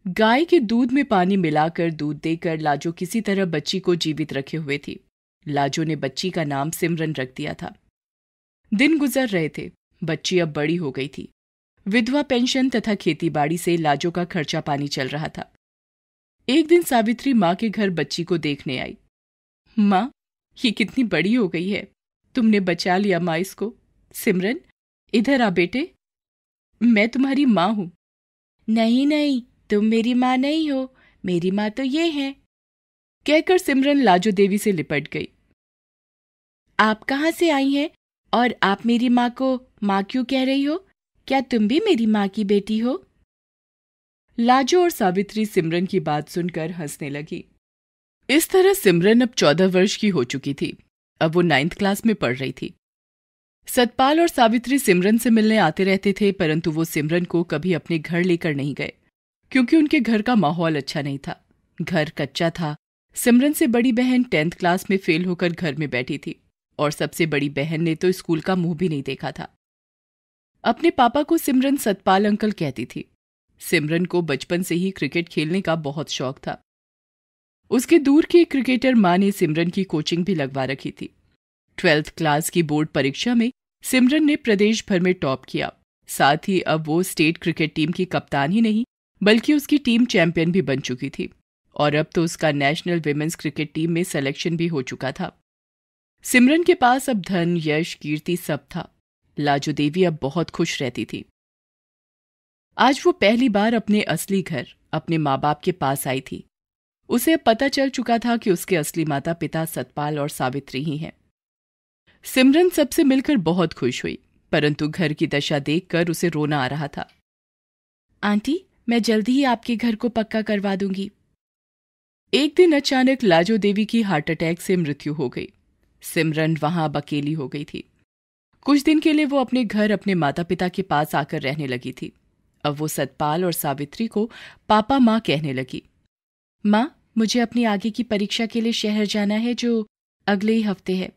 गाय के दूध में पानी मिलाकर दूध देकर लाजो किसी तरह बच्ची को जीवित रखे हुए थी। लाजो ने बच्ची का नाम सिमरन रख दिया था। दिन गुजर रहे थे। बच्ची अब बड़ी हो गई थी। विधवा पेंशन तथा खेतीबाड़ी से लाजो का खर्चा पानी चल रहा था। एक दिन सावित्री माँ के घर बच्ची को देखने आई। माँ, ये कितनी बड़ी हो गई है, तुमने बचा लिया माँ इसको। सिमरन, इधर आ बेटे, मैं तुम्हारी माँ हूं। नहीं नहीं, तुम मेरी माँ नहीं हो, मेरी माँ तो ये है। कहकर सिमरन लाजो देवी से लिपट गई। आप कहाँ से आई हैं और आप मेरी माँ को माँ क्यों कह रही हो? क्या तुम भी मेरी माँ की बेटी हो? लाजो और सावित्री सिमरन की बात सुनकर हंसने लगी। इस तरह सिमरन अब 14 वर्ष की हो चुकी थी। अब वो 9th क्लास में पढ़ रही थी। सतपाल और सावित्री सिमरन से मिलने आते रहते थे, परंतु वो सिमरन को कभी अपने घर लेकर नहीं गए, क्योंकि उनके घर का माहौल अच्छा नहीं था। घर कच्चा था। सिमरन से बड़ी बहन 10th क्लास में फेल होकर घर में बैठी थी और सबसे बड़ी बहन ने तो स्कूल का मुंह भी नहीं देखा था। अपने पापा को सिमरन सतपाल अंकल कहती थी। सिमरन को बचपन से ही क्रिकेट खेलने का बहुत शौक था। उसके दूर के क्रिकेटर माँ ने सिमरन की कोचिंग भी लगवा रखी थी। 12th क्लास की बोर्ड परीक्षा में सिमरन ने प्रदेश भर में टॉप किया। साथ ही अब वो स्टेट क्रिकेट टीम की कप्तान ही नहीं बल्कि उसकी टीम चैंपियन भी बन चुकी थी और अब तो उसका नेशनल विमेंस क्रिकेट टीम में सिलेक्शन भी हो चुका था। सिमरन के पास अब धन, यश, कीर्ति सब था। लाजो देवी अब बहुत खुश रहती थी। आज वो पहली बार अपने असली घर, अपने माँ बाप के पास आई थी। उसे अब पता चल चुका था कि उसके असली माता पिता सतपाल और सावित्री ही हैं। सिमरन सबसे मिलकर बहुत खुश हुई, परंतु घर की दशा देखकर उसे रोना आ रहा था। आंटी, मैं जल्दी ही आपके घर को पक्का करवा दूंगी। एक दिन अचानक लाजो देवी की हार्ट अटैक से मृत्यु हो गई। सिमरन वहां अब अकेली हो गई थी। कुछ दिन के लिए वो अपने घर, अपने माता पिता के पास आकर रहने लगी थी। अब वो सतपाल और सावित्री को पापा माँ कहने लगी। माँ, मुझे अपनी आगे की परीक्षा के लिए शहर जाना है जो अगले ही हफ्ते है।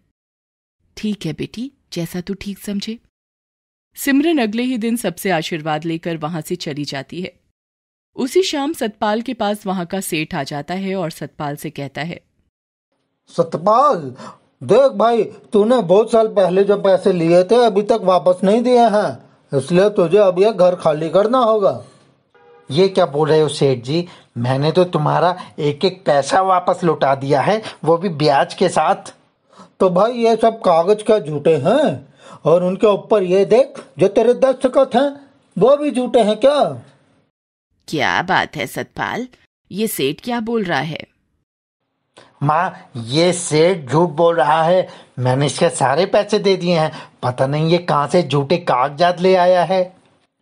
ठीक है बेटी, जैसा तू ठीक समझे। सिमरन अगले ही दिन सबसे आशीर्वाद लेकर वहां से चली जाती है। उसी शाम सतपाल के पास वहां का सेठ आ जाता है और सतपाल से कहता है, सतपाल, देख भाई, तूने बहुत साल पहले जो पैसे लिए थे अभी तक वापस नहीं दिए हैं, इसलिए तुझे अब यह घर खाली करना होगा। ये क्या बोल रहे हो सेठ जी? मैंने तो तुम्हारा एक एक पैसा वापस लौटा दिया है, वो भी ब्याज के साथ। तो भाई ये सब कागज का झूठे हैं, और उनके ऊपर ये देख जो तेरे दस्तखत हैं वो भी झूठे हैं क्या? क्या बात है सतपाल, ये सेठ क्या बोल रहा है? माँ, ये सेठ झूठ बोल रहा है। मैंने इसके सारे पैसे दे दिए हैं। पता नहीं ये कहाँ से झूठे कागजात ले आया है।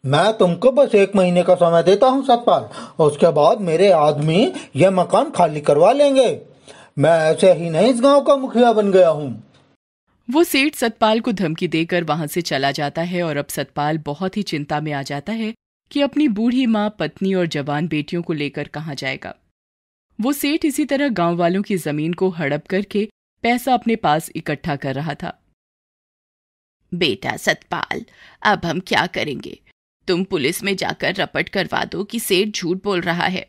मैं तुमको बस 1 महीने का समय देता हूँ सतपाल, और उसके बाद मेरे आदमी यह मकान खाली करवा लेंगे। मैं ऐसे ही नहीं इस गांव का मुखिया बन गया हूँ। वो सेठ सतपाल को धमकी देकर वहां से चला जाता है और अब सतपाल बहुत ही चिंता में आ जाता है कि अपनी बूढ़ी माँ, पत्नी और जवान बेटियों को लेकर कहाँ जाएगा। वो सेठ इसी तरह गांव वालों की जमीन को हड़प करके पैसा अपने पास इकट्ठा कर रहा था। बेटा सतपाल, अब हम क्या करेंगे? तुम पुलिस में जाकर रपट करवा दो कि सेठ झूठ बोल रहा है।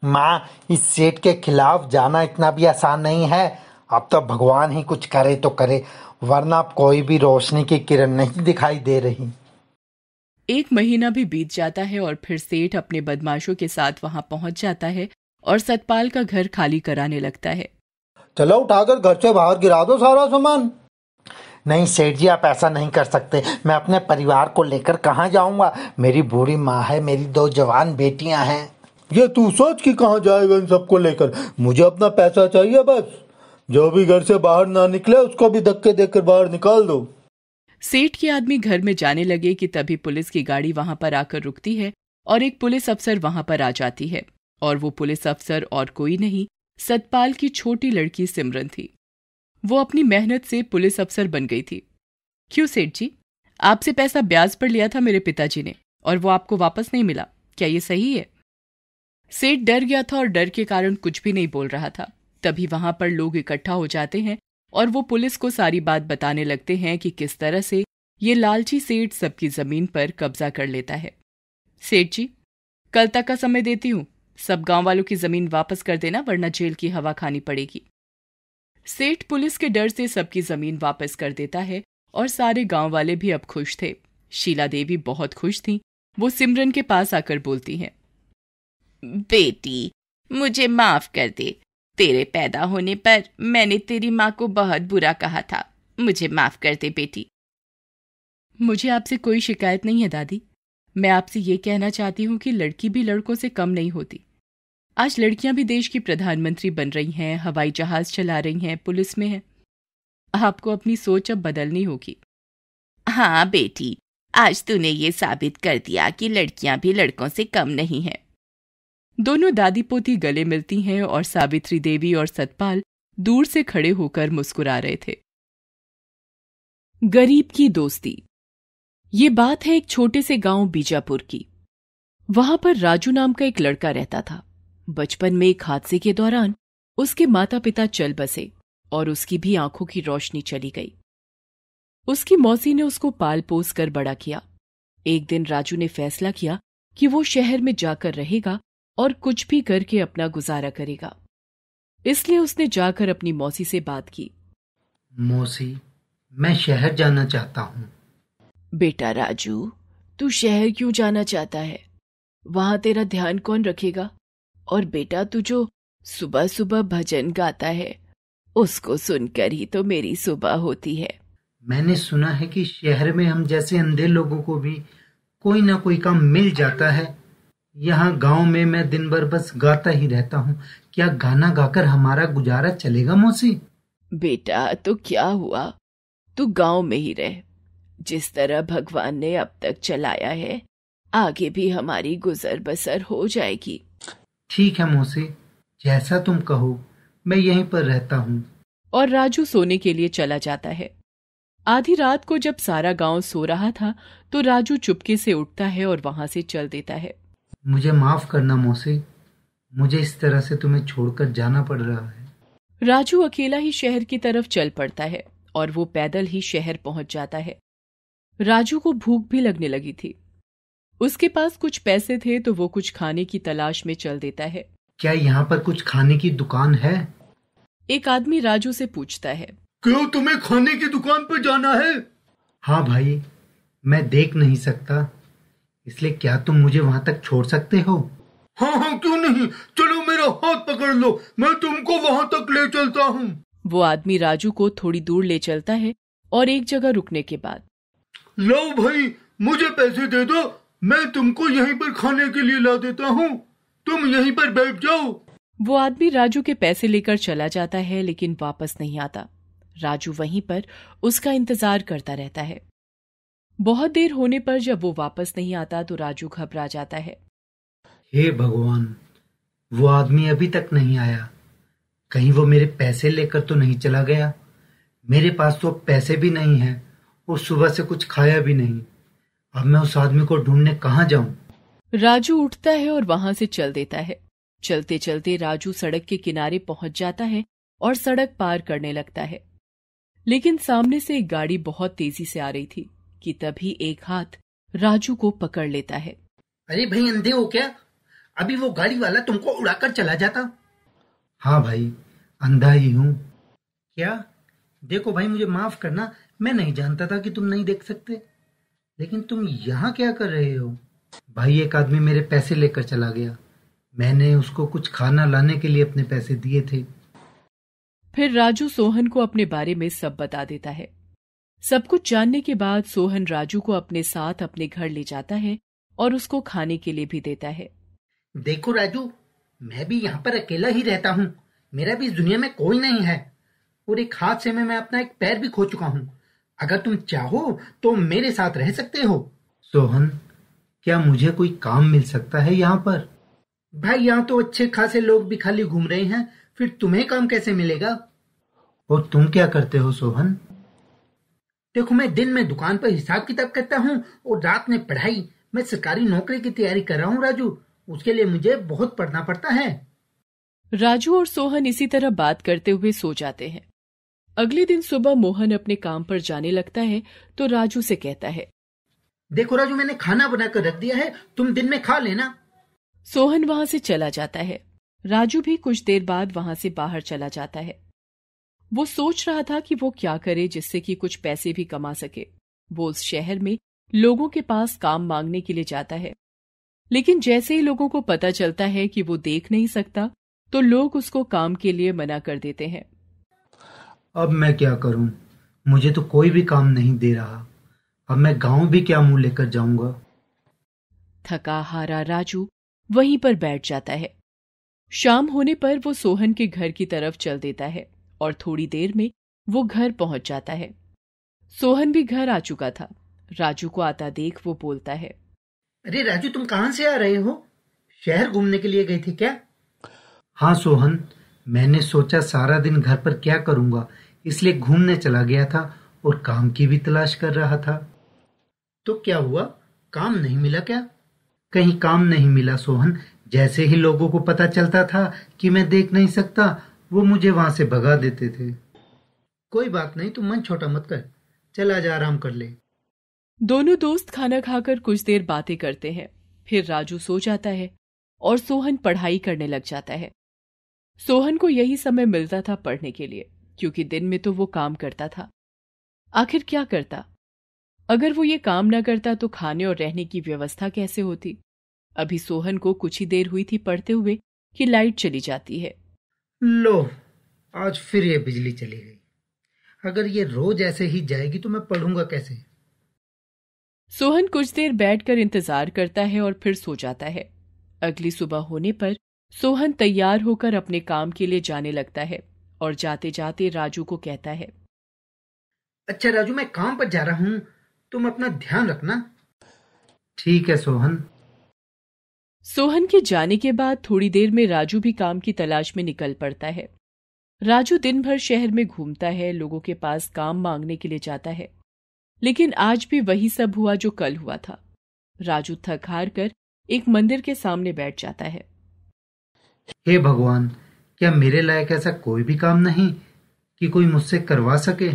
माँ, इस सेठ के खिलाफ जाना इतना भी आसान नहीं है। अब तो भगवान ही कुछ करे तो करे, वरना अब कोई भी रोशनी की किरण नहीं दिखाई दे रही। 1 महीना भी बीत जाता है और फिर सेठ अपने बदमाशों के साथ वहां पहुंच जाता है और सतपाल का घर खाली कराने लगता है। चलो उठाकर घर से बाहर गिरा दो सारा सामान। नहीं सेठ जी, आप ऐसा नहीं कर सकते। मैं अपने परिवार को लेकर कहाँ जाऊंगा? मेरी बूढ़ी माँ है, मेरी 2 जवान बेटियां हैं। ये तू सोच कि कहाँ जाएगा इन सबको लेकर? मुझे अपना पैसा चाहिए बस। जो भी घर से बाहर ना निकले उसको भी धक्के देकर बाहर निकाल दो। सेठ के आदमी घर में जाने लगे कि तभी पुलिस की गाड़ी वहां पर आकर रुकती है और एक पुलिस अफसर वहां पर आ जाती है। और वो पुलिस अफसर और कोई नहीं, सतपाल की छोटी लड़की सिमरन थी। वो अपनी मेहनत से पुलिस अफसर बन गई थी। क्यों सेठ जी, आपसे पैसा ब्याज पर लिया था मेरे पिताजी ने और वो आपको वापस नहीं मिला, क्या ये सही है? सेठ डर गया था और डर के कारण कुछ भी नहीं बोल रहा था। तभी वहां पर लोग इकट्ठा हो जाते हैं और वो पुलिस को सारी बात बताने लगते हैं कि किस तरह से ये लालची सेठ सबकी जमीन पर कब्जा कर लेता है। सेठ जी, कल तक का समय देती हूँ, सब गांव वालों की जमीन वापस कर देना, वरना जेल की हवा खानी पड़ेगी। सेठ पुलिस के डर से सबकी जमीन वापस कर देता है और सारे गांव वाले भी अब खुश थे। शीला देवी बहुत खुश थीं। वो सिमरन के पास आकर बोलती हैं, बेटी, मुझे माफ कर दे। तेरे पैदा होने पर मैंने तेरी माँ को बहुत बुरा कहा था। मुझे माफ कर दे बेटी। मुझे आपसे कोई शिकायत नहीं है दादी। मैं आपसे ये कहना चाहती हूँ कि लड़की भी लड़कों से कम नहीं होती। आज लड़कियां भी देश की प्रधानमंत्री बन रही हैं, हवाई जहाज चला रही हैं, पुलिस में हैं। आपको अपनी सोच अब बदलनी होगी। हाँ बेटी, आज तूने ये साबित कर दिया कि लड़कियां भी लड़कों से कम नहीं हैं। दोनों दादी पोती गले मिलती हैं और सावित्री देवी और सतपाल दूर से खड़े होकर मुस्कुरा रहे थे। गरीब की दोस्ती। ये बात है एक छोटे से गांव बीजापुर की। वहां पर राजू नाम का एक लड़का रहता था। बचपन में एक हादसे के दौरान उसके माता पिता चल बसे और उसकी भी आंखों की रोशनी चली गई। उसकी मौसी ने उसको पाल पोस कर बड़ा किया। एक दिन राजू ने फैसला किया कि वो शहर में जाकर रहेगा और कुछ भी करके अपना गुजारा करेगा। इसलिए उसने जाकर अपनी मौसी से बात की। मौसी, मैं शहर जाना चाहता हूँ। बेटा राजू, तू शहर क्यों जाना चाहता है? वहां तेरा ध्यान कौन रखेगा? और बेटा, तू जो सुबह सुबह भजन गाता है, उसको सुनकर ही तो मेरी सुबह होती है। मैंने सुना है कि शहर में हम जैसे अंधे लोगों को भी कोई ना कोई काम मिल जाता है। यहाँ गांव में मैं दिन भर बस गाता ही रहता हूँ। क्या गाना गाकर हमारा गुजारा चलेगा मौसी? बेटा, तो क्या हुआ, तू गांव में ही रह। जिस तरह भगवान ने अब तक चलाया है, आगे भी हमारी गुजर बसर हो जाएगी। ठीक है मौसी, जैसा तुम कहो, मैं यहीं पर रहता हूँ। और राजू सोने के लिए चला जाता है। आधी रात को जब सारा गांव सो रहा था तो राजू चुपके से उठता है और वहां से चल देता है। मुझे माफ करना मौसी, मुझे इस तरह से तुम्हें छोड़कर जाना पड़ रहा है। राजू अकेला ही शहर की तरफ चल पड़ता है और वो पैदल ही शहर पहुंच जाता है। राजू को भूख भी लगने लगी थी। उसके पास कुछ पैसे थे तो वो कुछ खाने की तलाश में चल देता है। क्या यहाँ पर कुछ खाने की दुकान है? एक आदमी राजू से पूछता है। क्यों, तुम्हें खाने की दुकान पर जाना है? हाँ भाई, मैं देख नहीं सकता, इसलिए क्या तुम मुझे वहां तक छोड़ सकते हो? हाँ हाँ, क्यों नहीं, चलो मेरा हाथ पकड़ लो, मैं तुमको वहां तक ले चलता हूँ। वो आदमी राजू को थोड़ी दूर ले चलता है और एक जगह रुकने के बाद, लो भाई, मुझे पैसे दे दो, मैं तुमको यहीं पर खाने के लिए ला देता हूँ, तुम यहीं पर बैठ जाओ। वो आदमी राजू के पैसे लेकर चला जाता है लेकिन वापस नहीं आता। राजू वहीं पर उसका इंतजार करता रहता है। बहुत देर होने पर जब वो वापस नहीं आता तो राजू घबरा जाता है। हे भगवान, वो आदमी अभी तक नहीं आया। कहीं वो मेरे पैसे लेकर तो नहीं चला गया? मेरे पास तो पैसे भी नहीं हैं और सुबह से कुछ खाया भी नहीं। अब मैं उस आदमी को ढूंढने कहाँ जाऊं? राजू उठता है और वहां से चल देता है। चलते चलते राजू सड़क के किनारे पहुंच जाता है और सड़क पार करने लगता है। लेकिन सामने से एक गाड़ी बहुत तेजी से आ रही थी कि तभी एक हाथ राजू को पकड़ लेता है। अरे भाई, अंधे हो क्या? अभी वो गाड़ी वाला तुमको उड़ाकर चला जाता। हाँ भाई, अंधा ही हूँ। क्या? देखो भाई, मुझे माफ करना, मैं नहीं जानता था कि तुम नहीं देख सकते। लेकिन तुम यहाँ क्या कर रहे हो? भाई, एक आदमी मेरे पैसे लेकर चला गया। मैंने उसको कुछ खाना लाने के लिए अपने पैसे दिए थे। फिर राजू सोहन को अपने बारे में सब बता देता है। सब कुछ जानने के बाद सोहन राजू को अपने साथ अपने घर ले जाता है और उसको खाने के लिए भी देता है। देखो राजू, मैं भी यहाँ पर अकेला ही रहता हूँ। मेरा भी इस दुनिया में कोई नहीं है और एक हादसे में मैं अपना एक पैर भी खो चुका हूँ। अगर तुम चाहो तो मेरे साथ रह सकते हो। सोहन, क्या मुझे कोई काम मिल सकता है यहाँ पर? भाई, यहाँ तो अच्छे खासे लोग भी खाली घूम रहे हैं, फिर तुम्हें काम कैसे मिलेगा? और तुम क्या करते हो सोहन? देखो, मैं दिन में दुकान पर हिसाब किताब करता हूँ और रात में पढ़ाई। मैं सरकारी नौकरी की तैयारी कर रहा हूँ राजू, उसके लिए मुझे बहुत पढ़ना पड़ता है। राजू और सोहन इसी तरह बात करते हुए सो जाते हैं। अगले दिन सुबह मोहन अपने काम पर जाने लगता है तो राजू से कहता है, देखो राजू, मैंने खाना बनाकर रख दिया है, तुम दिन में खा लेना। सोहन वहां से चला जाता है। राजू भी कुछ देर बाद वहां से बाहर चला जाता है। वो सोच रहा था कि वो क्या करे जिससे कि कुछ पैसे भी कमा सके। वो उस शहर में लोगों के पास काम मांगने के लिए जाता है, लेकिन जैसे ही लोगों को पता चलता है कि वो देख नहीं सकता तो लोग उसको काम के लिए मना कर देते हैं। अब मैं क्या करूं? मुझे तो कोई भी काम नहीं दे रहा। अब मैं गांव भी क्या मुंह लेकर जाऊंगा? थका हारा राजू वहीं पर बैठ जाता है। शाम होने पर वो सोहन के घर की तरफ चल देता है और थोड़ी देर में वो घर पहुंच जाता है। सोहन भी घर आ चुका था। राजू को आता देख वो बोलता है, अरे राजू, तुम कहां से आ रहे हो? शहर घूमने के लिए गए थे क्या? हाँ सोहन, मैंने सोचा सारा दिन घर पर क्या करूंगा, इसलिए घूमने चला गया था और काम की भी तलाश कर रहा था। तो क्या हुआ, काम नहीं मिला क्या? कहीं काम नहीं मिला सोहन। जैसे ही लोगों को पता चलता था कि मैं देख नहीं सकता, वो मुझे वहां से भगा देते थे। कोई बात नहीं, तुम मन छोटा मत कर, चल आज आराम कर ले। दोनों दोस्त खाना खाकर कुछ देर बातें करते हैं। फिर राजू सो जाता है और सोहन पढ़ाई करने लग जाता है। सोहन को यही समय मिलता था पढ़ने के लिए, क्योंकि दिन में तो वो काम करता था। आखिर क्या करता? अगर वो ये काम न करता तो खाने और रहने की व्यवस्था कैसे होती? अभी सोहन को कुछ ही देर हुई थी पढ़ते हुए कि लाइट चली जाती है। लो, आज फिर ये बिजली चली गई। अगर ये रोज ऐसे ही जाएगी तो मैं पढ़ूंगा कैसे? सोहन कुछ देर बैठकर इंतजार करता है और फिर सो जाता है। अगली सुबह होने पर सोहन तैयार होकर अपने काम के लिए जाने लगता है और जाते जाते राजू को कहता है, अच्छा राजू, मैं काम पर जा रहा हूँ, तुम अपना ध्यान रखना। ठीक है सोहन। सोहन के जाने के बाद थोड़ी देर में राजू भी काम की तलाश में निकल पड़ता है। राजू दिन भर शहर में घूमता है, लोगों के पास काम मांगने के लिए जाता है, लेकिन आज भी वही सब हुआ जो कल हुआ था। राजू थक हार कर एक मंदिर के सामने बैठ जाता है। हे भगवान, क्या मेरे लायक ऐसा कोई भी काम नहीं कि कोई मुझसे करवा सके?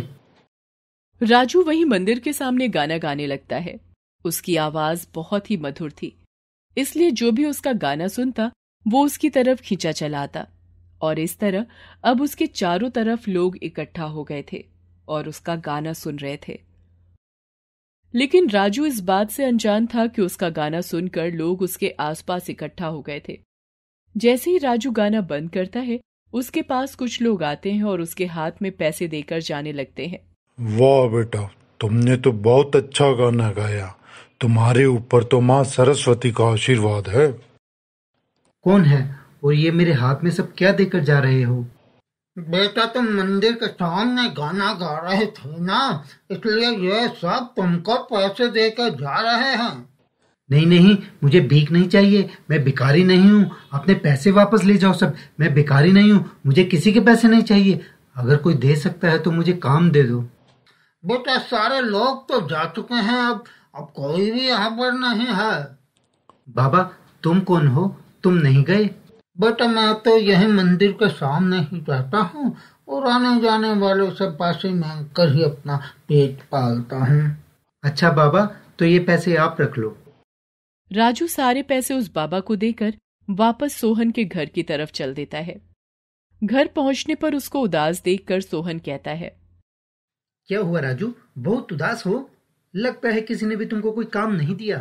राजू वही मंदिर के सामने गाना गाने लगता है। उसकी आवाज बहुत ही मधुर थी, इसलिए जो भी उसका गाना सुनता वो उसकी तरफ खींचा चला आता, और इस तरह अब उसके चारों तरफ लोग इकट्ठा हो गए थे और उसका गाना सुन रहे थे। लेकिन राजू इस बात से अनजान था कि उसका गाना सुनकर लोग उसके आसपास इकट्ठा हो गए थे। जैसे ही राजू गाना बंद करता है, उसके पास कुछ लोग आते हैं और उसके हाथ में पैसे देकर जाने लगते हैं। वाह बेटा, तुमने तो बहुत अच्छा गाना गाया। तुम्हारे ऊपर तो माँ सरस्वती का आशीर्वाद है। कौन है और ये मेरे हाथ में सब क्या देकर जा रहे हो? बेटा, तुम मंदिर के सामने गाना गा रहे थे ना, इसलिए ये सब तुमको पैसे देकर जा रहे हैं। नहीं नहीं, मुझे भीख नहीं चाहिए, मैं भिखारी नहीं हूँ। अपने पैसे वापस ले जाओ सब, मैं भिखारी नहीं हूँ, मुझे किसी के पैसे नहीं चाहिए। अगर कोई दे सकता है तो मुझे काम दे दो। बेटा, सारे लोग तो जा चुके हैं, अब कोई भी यहाँ पर नहीं है। बाबा, तुम कौन हो? तुम नहीं गए? बेटा, मैं तो यही मंदिर के सामने ही रहता हूँ और आने जाने वालों से पैसे मांग कर ही अपना पेट पालता हूँ। अच्छा बाबा, तो ये पैसे आप रख लो। राजू सारे पैसे उस बाबा को देकर वापस सोहन के घर की तरफ चल देता है। घर पहुंचने पर उसको उदास देखकर सोहन कहता है, क्या हुआ राजू, बहुत उदास हो? लगता है किसी ने भी तुमको कोई काम नहीं दिया।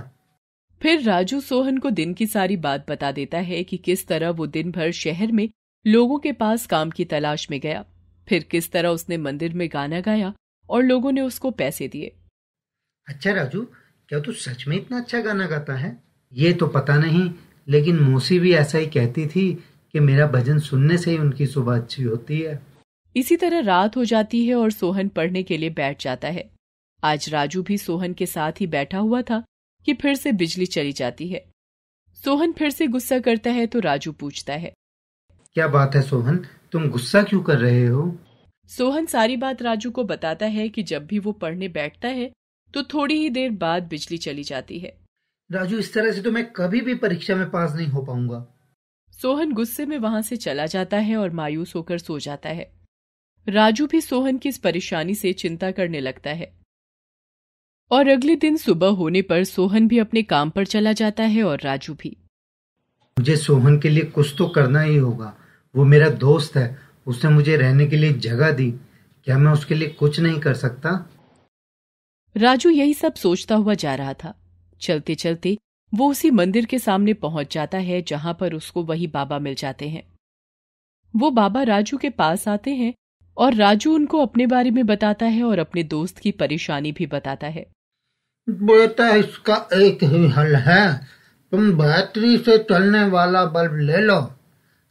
फिर राजू सोहन को दिन की सारी बात बता देता है कि किस तरह वो दिन भर शहर में लोगों के पास काम की तलाश में गया, फिर किस तरह उसने मंदिर में गाना गाया और लोगों ने उसको पैसे दिए। अच्छा राजू, क्या तू सच में इतना अच्छा गाना गाता है? ये तो पता नहीं, लेकिन मौसी भी ऐसा ही कहती थी कि मेरा भजन सुनने से ही उनकी सुबह अच्छी होती है। इसी तरह रात हो जाती है और सोहन पढ़ने के लिए बैठ जाता है। आज राजू भी सोहन के साथ ही बैठा हुआ था कि फिर से बिजली चली जाती है। सोहन फिर से गुस्सा करता है तो राजू पूछता है, क्या बात है सोहन, तुम गुस्सा क्यों कर रहे हो? सोहन सारी बात राजू को बताता है कि जब भी वो पढ़ने बैठता है तो थोड़ी ही देर बाद बिजली चली जाती है। राजू, इस तरह से तो मैं कभी भी परीक्षा में पास नहीं हो पाऊंगा। सोहन गुस्से में वहां से चला जाता है और मायूस होकर सो जाता है। राजू भी सोहन की इस परेशानी से चिंता करने लगता है और अगले दिन सुबह होने पर सोहन भी अपने काम पर चला जाता है और राजू भी। मुझे सोहन के लिए कुछ तो करना ही होगा। वो मेरा दोस्त है, उसने मुझे रहने के लिए जगह दी। क्या मैं उसके लिए कुछ नहीं कर सकता? राजू यही सब सोचता हुआ जा रहा था। चलते चलते वो उसी मंदिर के सामने पहुंच जाता है जहां पर उसको वही बाबा मिल जाते हैं। वो बाबा राजू के पास आते हैं और राजू उनको अपने बारे में बताता है और अपने दोस्त की परेशानी भी बताता है। बेटा, इसका एक ही हल है, तुम बैटरी से चलने वाला बल्ब ले लो,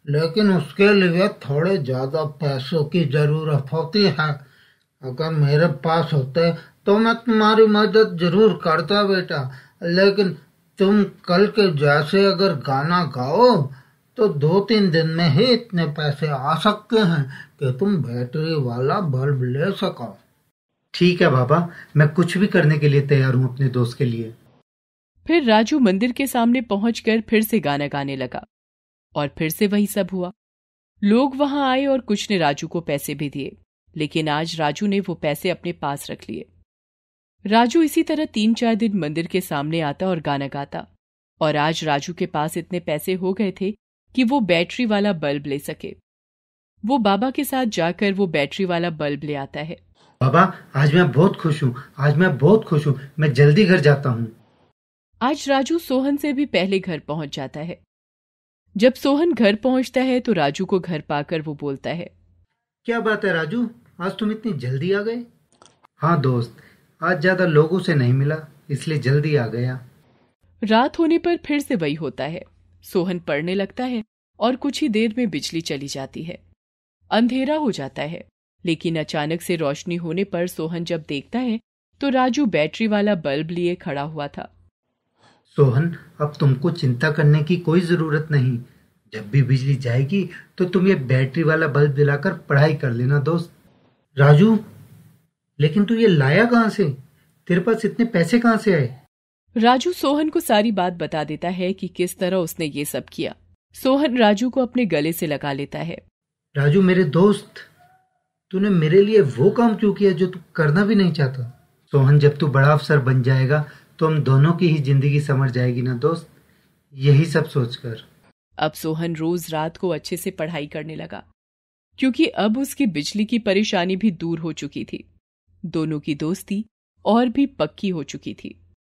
लेकिन उसके लिए थोड़े ज्यादा पैसों की जरूरत होती है। अगर मेरे पास होते तो मैं तुम्हारी मदद जरूर करता बेटा, लेकिन तुम कल के जैसे अगर गाना गाओ तो 2-3 दिन में ही इतने पैसे आ सकते हैं कि तुम बैटरी वाला बल्ब ले सको। ठीक है बाबा, मैं कुछ भी करने के लिए तैयार हूँ अपने दोस्त के लिए। फिर राजू मंदिर के सामने पहुंचकर फिर से गाना गाने लगा और फिर से वही सब हुआ। लोग वहां आए और कुछ ने राजू को पैसे भी दिए, लेकिन आज राजू ने वो पैसे अपने पास रख लिए। राजू इसी तरह 3-4 दिन मंदिर के सामने आता और गाना गाता। और आज राजू के पास इतने पैसे हो गए थे कि वो बैटरी वाला बल्ब ले सके। वो बाबा के साथ जाकर वो बैटरी वाला बल्ब ले आता है। बाबा, आज मैं बहुत खुश हूँ, आज मैं बहुत खुश हूँ, मैं जल्दी घर जाता हूँ। आज राजू सोहन से भी पहले घर पहुंच जाता है। जब सोहन घर पहुंचता है तो राजू को घर पाकर वो बोलता है, क्या बात है राजू, आज तुम इतनी जल्दी आ गए? हाँ दोस्त, आज ज्यादा लोगों से नहीं मिला इसलिए जल्दी आ गया। रात होने पर फिर से वही होता है। सोहन पढ़ने लगता है और कुछ ही देर में बिजली चली जाती है। अंधेरा हो जाता है, लेकिन अचानक से रोशनी होने पर सोहन जब देखता है तो राजू बैटरी वाला बल्ब लिए खड़ा हुआ था। सोहन, अब तुमको चिंता करने की कोई जरूरत नहीं। जब भी बिजली जाएगी तो तुम ये बैटरी वाला बल्ब दिलाकर पढ़ाई कर लेना दोस्त। राजू, लेकिन तू ये लाया कहाँ से? तेरे पास इतने पैसे कहाँ से आए? राजू सोहन को सारी बात बता देता है कि किस तरह उसने ये सब किया। सोहन राजू को अपने गले से लगा लेता है। राजू मेरे दोस्त, तूने मेरे लिए वो काम क्यों किया जो तू करना भी नहीं चाहता? सोहन, जब तू बड़ा अफसर बन जाएगा तो हम दोनों की ही जिंदगी संवर जाएगी ना दोस्त, यही सब सोचकर। अब सोहन रोज रात को अच्छे से पढ़ाई करने लगा, क्योंकि अब उसकी बिजली की परेशानी भी दूर हो चुकी थी। दोनों की दोस्ती और भी पक्की हो चुकी थी।